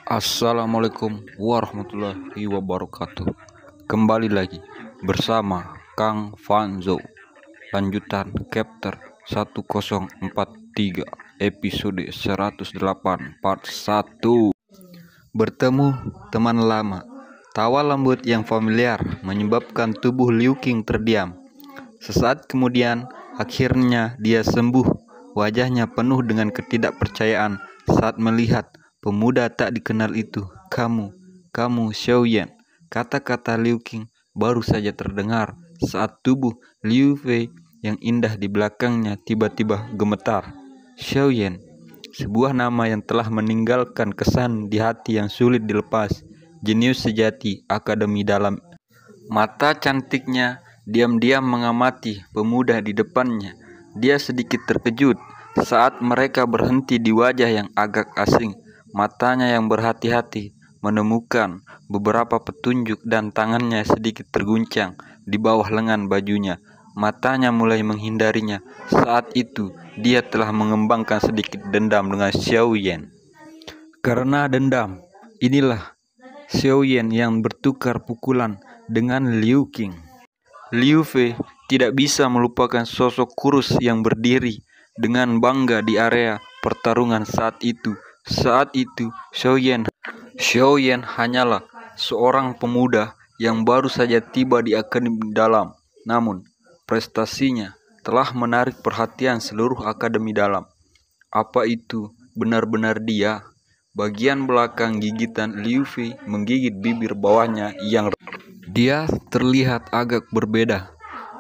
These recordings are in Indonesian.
Assalamualaikum warahmatullahi wabarakatuh. Kembali lagi bersama Kang Fanzo. Lanjutan chapter 1043 episode 108 part 1. Bertemu teman lama. Tawa lembut yang familiar menyebabkan tubuh Liu Qing terdiam. Sesaat kemudian akhirnya dia sembuh. Wajahnya penuh dengan ketidakpercayaan saat melihat pemuda tak dikenal itu. Kamu Xiao Yan. Kata-kata Liu Qing baru saja terdengar saat tubuh Liu Fei yang indah di belakangnya tiba-tiba gemetar. Xiao Yan, sebuah nama yang telah meninggalkan kesan di hati yang sulit dilepas. Jenius sejati akademi dalam. Mata cantiknya diam-diam mengamati pemuda di depannya. Dia sedikit terkejut saat mereka berhenti di wajah yang agak asing. Matanya yang berhati-hati menemukan beberapa petunjuk dan tangannya sedikit terguncang di bawah lengan bajunya. Matanya mulai menghindarinya. Saat itu dia telah mengembangkan sedikit dendam dengan Xiao Yan. Karena dendam, inilah Xiao Yan yang bertukar pukulan dengan Liu Qing. Liu Fei tidak bisa melupakan sosok kurus yang berdiri dengan bangga di area pertarungan saat itu. Saat itu, Xiao Yan hanyalah seorang pemuda yang baru saja tiba di akademi dalam. Namun, prestasinya telah menarik perhatian seluruh akademi dalam. Apa itu benar-benar dia? Bagian belakang gigitan Liu Fei menggigit bibir bawahnya yang dia terlihat agak berbeda,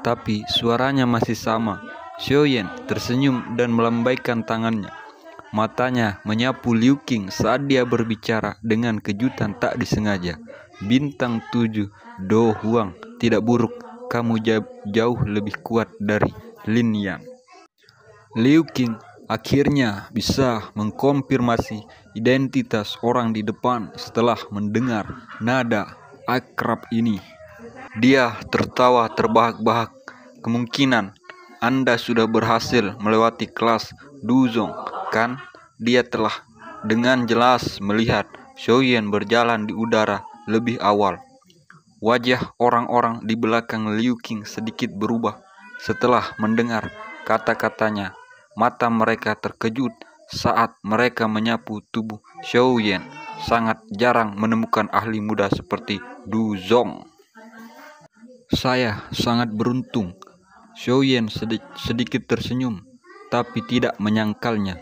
tapi suaranya masih sama. Xiao Yan tersenyum dan melambaikan tangannya. Matanya menyapu Liu Qing saat dia berbicara dengan kejutan tak disengaja. Bintang 7 Do Huang tidak buruk, kamu jauh lebih kuat dari Lin Yan. Liu Qing akhirnya bisa mengkonfirmasi identitas orang di depan setelah mendengar nada akrab ini. Dia tertawa terbahak-bahak. Kemungkinan Anda sudah berhasil melewati kelas Duzong, kan? Dia telah dengan jelas melihat Xiao Yan berjalan di udara lebih awal. Wajah orang-orang di belakang Liu Qing sedikit berubah setelah mendengar kata-katanya. Mata mereka terkejut saat mereka menyapu tubuh Xiao Yan. Sangat jarang menemukan ahli muda seperti Du Zong. Saya sangat beruntung. Xiao Yan sedikit tersenyum, tapi tidak menyangkalnya.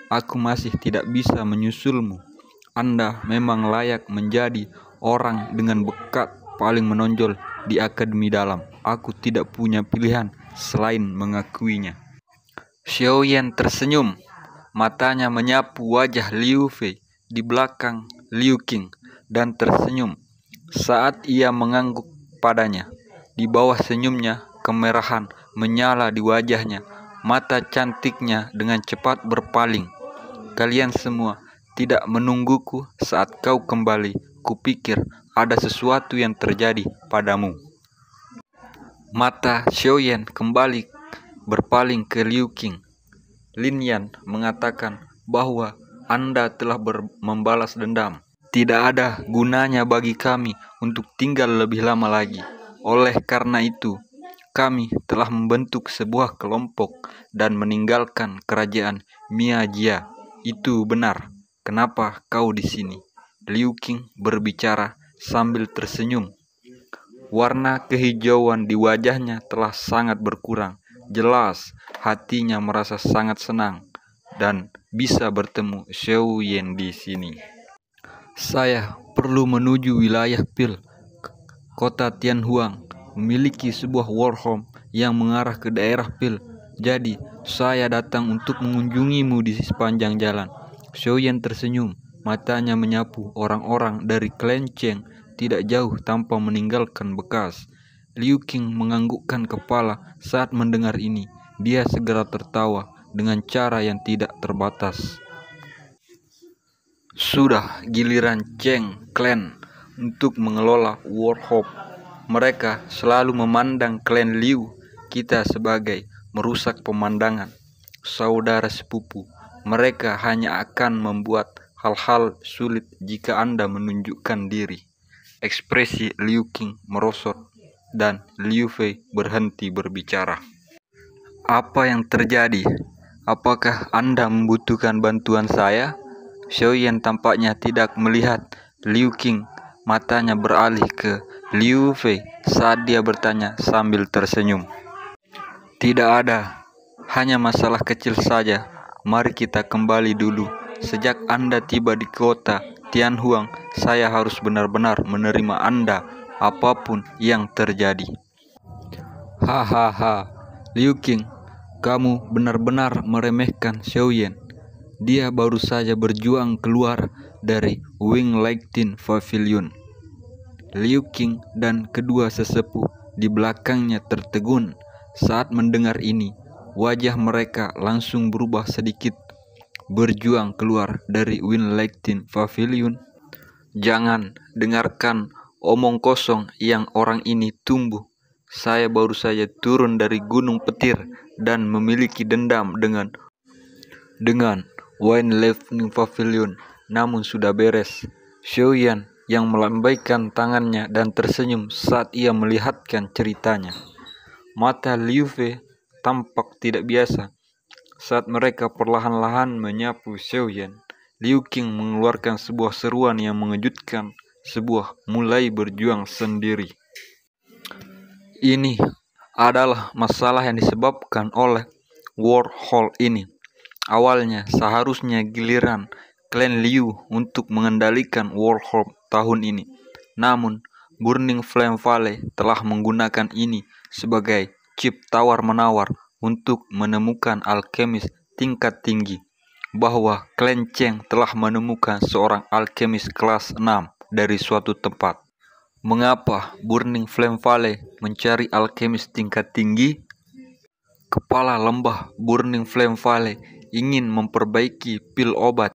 Aku masih tidak bisa menyusulmu. Anda memang layak menjadi orang dengan bakat paling menonjol di akademi dalam. Aku tidak punya pilihan selain mengakuinya. Xiao Yan tersenyum. Matanya menyapu wajah Liu Fei di belakang Liu Qing dan tersenyum saat ia mengangguk padanya. Di bawah senyumnya, kemerahan menyala di wajahnya. Mata cantiknya dengan cepat berpaling. Kalian semua tidak menungguku saat kau kembali. Kupikir ada sesuatu yang terjadi padamu. Mata Xiao Yan kembali berpaling ke Liu Qing. Lin Yan mengatakan bahwa Anda telah membalas dendam. Tidak ada gunanya bagi kami untuk tinggal lebih lama lagi. Oleh karena itu, kami telah membentuk sebuah kelompok dan meninggalkan kerajaan Miajia. Itu benar. Kenapa kau di sini? Liu Qing berbicara sambil tersenyum. Warna kehijauan di wajahnya telah sangat berkurang. Jelas, hatinya merasa sangat senang dan bisa bertemu Xiao Yan di sini. Saya perlu menuju wilayah Pil. Kota Tianhuang memiliki sebuah warhome yang mengarah ke daerah Pil. Jadi, saya datang untuk mengunjungimu di sepanjang jalan. Xiao Yan tersenyum. Matanya menyapu orang-orang dari klan Cheng tidak jauh tanpa meninggalkan bekas. Liu Qing menganggukkan kepala saat mendengar ini. Dia segera tertawa dengan cara yang tidak terbatas. Sudah giliran Cheng Clan untuk mengelola warhome. Mereka selalu memandang klan Liu kita sebagai merusak pemandangan saudara sepupu. Mereka hanya akan membuat hal-hal sulit jika Anda menunjukkan diri. Ekspresi Liu Qing merosot dan Liu Fei berhenti berbicara. Apa yang terjadi? Apakah Anda membutuhkan bantuan saya? Xiaoyan tampaknya tidak melihat Liu Qing. Matanya beralih ke Liu Fei saat dia bertanya sambil tersenyum. Tidak ada, hanya masalah kecil saja. Mari kita kembali dulu. Sejak Anda tiba di kota Tianhuang, saya harus benar-benar menerima Anda apapun yang terjadi. Hahaha, Liu Qing, kamu benar-benar meremehkan Xiaoyan. Dia baru saja berjuang keluar dari Wing Lighting Pavilion. Liu Qing dan kedua sesepuh di belakangnya tertegun saat mendengar ini. Wajah mereka langsung berubah sedikit. Berjuang keluar dari Wing Lighting Pavilion. Jangan dengarkan omong kosong yang orang ini tumbuh. Saya baru saja turun dari Gunung Petir dan memiliki dendam dengan Wine Lighting Pavilion. Namun sudah beres. Xiaoyan yang melambaikan tangannya dan tersenyum saat ia melihatkan ceritanya. Mata Liu Fei tampak tidak biasa. Saat mereka perlahan-lahan menyapu Xiaoyan, Liu Qing mengeluarkan sebuah seruan yang mengejutkan, sebuah mulai berjuang sendiri. Ini adalah masalah yang disebabkan oleh Wormhole ini. Awalnya seharusnya giliran klan Liu untuk mengendalikan Wormhole tahun ini. Namun, Burning Flame Valley telah menggunakan ini sebagai chip tawar-menawar untuk menemukan alkemis tingkat tinggi, bahwa klan Cheng telah menemukan seorang alkemis kelas 6 dari suatu tempat. Mengapa Burning Flame Valley mencari alkemis tingkat tinggi? Kepala lembah Burning Flame Valley ingin memperbaiki pil obat.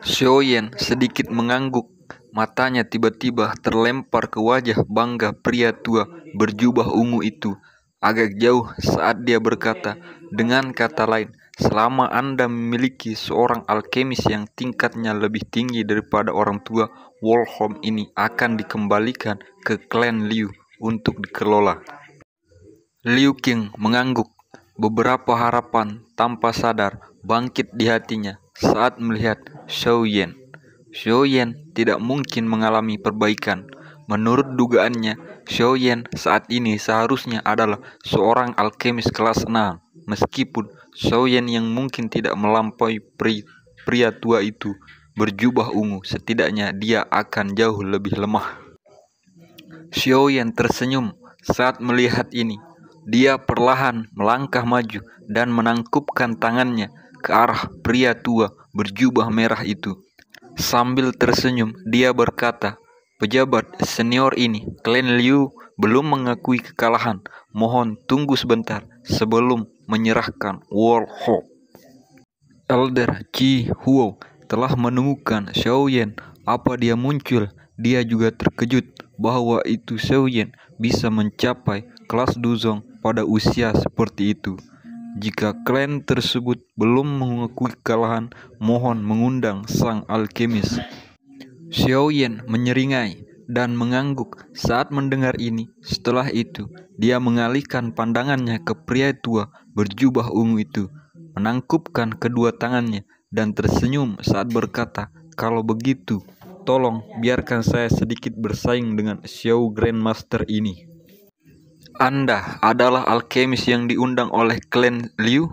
Xiaoyan sedikit mengangguk. Matanya tiba-tiba terlempar ke wajah bangga pria tua berjubah ungu itu agak jauh saat dia berkata, dengan kata lain, selama Anda memiliki seorang alkemis yang tingkatnya lebih tinggi daripada orang tua, Wormhole ini akan dikembalikan ke klan Liu untuk dikelola. Liu Qing mengangguk. Beberapa harapan tanpa sadar bangkit di hatinya saat melihat Xiaoyan. Xiaoyan tidak mungkin mengalami perbaikan. Menurut dugaannya, Xiaoyan saat ini seharusnya adalah seorang alkemis kelas 6. Meskipun Xiaoyan yang mungkin tidak melampaui pria tua itu berjubah ungu, setidaknya dia akan jauh lebih lemah. Xiaoyan tersenyum saat melihat ini. Dia perlahan melangkah maju dan menangkupkan tangannya ke arah pria tua berjubah merah itu. Sambil tersenyum, dia berkata, "Pejabat senior ini, klan Liu belum mengakui kekalahan. Mohon tunggu sebentar sebelum menyerahkan Wormhole." Elder Qi Huo telah menemukan Xiaoyan. Apa dia muncul? Dia juga terkejut bahwa itu Xiaoyan bisa mencapai kelas Duzong pada usia seperti itu. Jika klan tersebut belum mengakui kekalahan, mohon mengundang sang alkemis. Xiaoyan menyeringai dan mengangguk saat mendengar ini. Setelah itu, dia mengalihkan pandangannya ke pria tua berjubah ungu itu, menangkupkan kedua tangannya dan tersenyum saat berkata, "Kalau begitu, tolong biarkan saya sedikit bersaing dengan Xiao Grandmaster ini." Anda adalah alkemis yang diundang oleh klan Liu?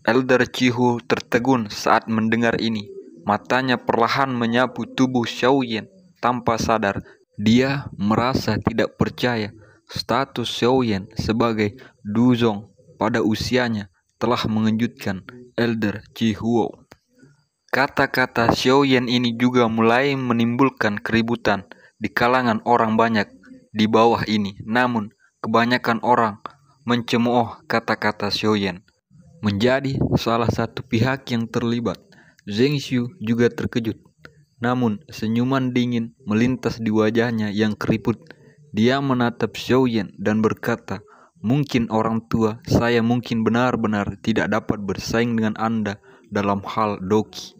Elder Cihu tertegun saat mendengar ini. Matanya perlahan menyapu tubuh Xiaoyan tanpa sadar. Dia merasa tidak percaya. Status Xiaoyan sebagai Duzong pada usianya telah mengejutkan Elder Cihu. Kata-kata Xiaoyan ini juga mulai menimbulkan keributan di kalangan orang banyak di bawah ini. Namun, kebanyakan orang mencemooh kata-kata Xiaoyan. Menjadi salah satu pihak yang terlibat, Zheng Xiu juga terkejut. Namun, senyuman dingin melintas di wajahnya yang keriput. Dia menatap Xiaoyan dan berkata, "Mungkin orang tua, saya mungkin benar-benar tidak dapat bersaing dengan Anda dalam hal doki.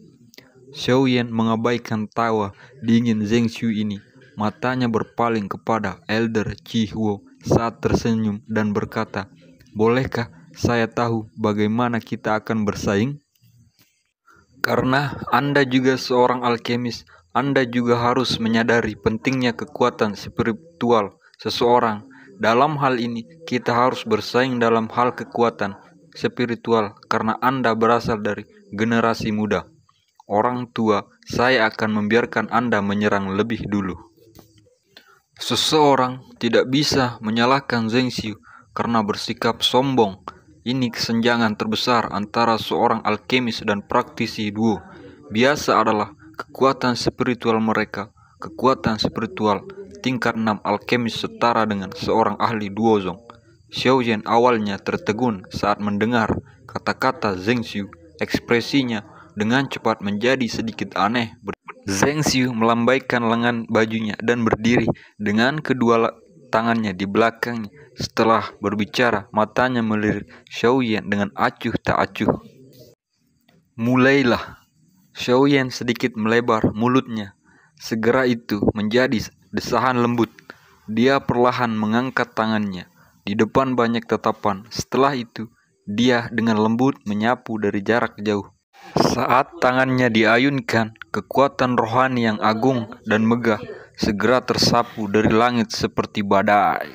Xiaoyan mengabaikan tawa dingin Zheng Xiu ini. Matanya berpaling kepada Elder Qi Huo saat tersenyum dan berkata, "Bolehkah saya tahu bagaimana kita akan bersaing? Karena Anda juga seorang alkemis, Anda juga harus menyadari pentingnya kekuatan spiritual seseorang. Dalam hal ini, kita harus bersaing dalam hal kekuatan spiritual karena Anda berasal dari generasi muda. Orang tua, saya akan membiarkan Anda menyerang lebih dulu." Seseorang tidak bisa menyalahkan Zheng Xiu karena bersikap sombong. Ini kesenjangan terbesar antara seorang alkemis dan praktisi duo. Biasa adalah kekuatan spiritual mereka. Kekuatan spiritual tingkat 6 alkemis setara dengan seorang ahli duozong. Xiaoyan awalnya tertegun saat mendengar kata-kata Zheng Xiu. Ekspresinya dengan cepat menjadi sedikit aneh. Zheng Xiu melambaikan lengan bajunya dan berdiri dengan kedua tangannya di belakangnya. Setelah berbicara, matanya melirik Xiaoyan dengan acuh tak acuh. "Mulailah." Xiaoyan sedikit melebar mulutnya. Segera itu menjadi desahan lembut. Dia perlahan mengangkat tangannya di depan banyak tatapan. Setelah itu, dia dengan lembut menyapu dari jarak jauh. Saat tangannya diayunkan, kekuatan rohani yang agung dan megah segera tersapu dari langit seperti badai.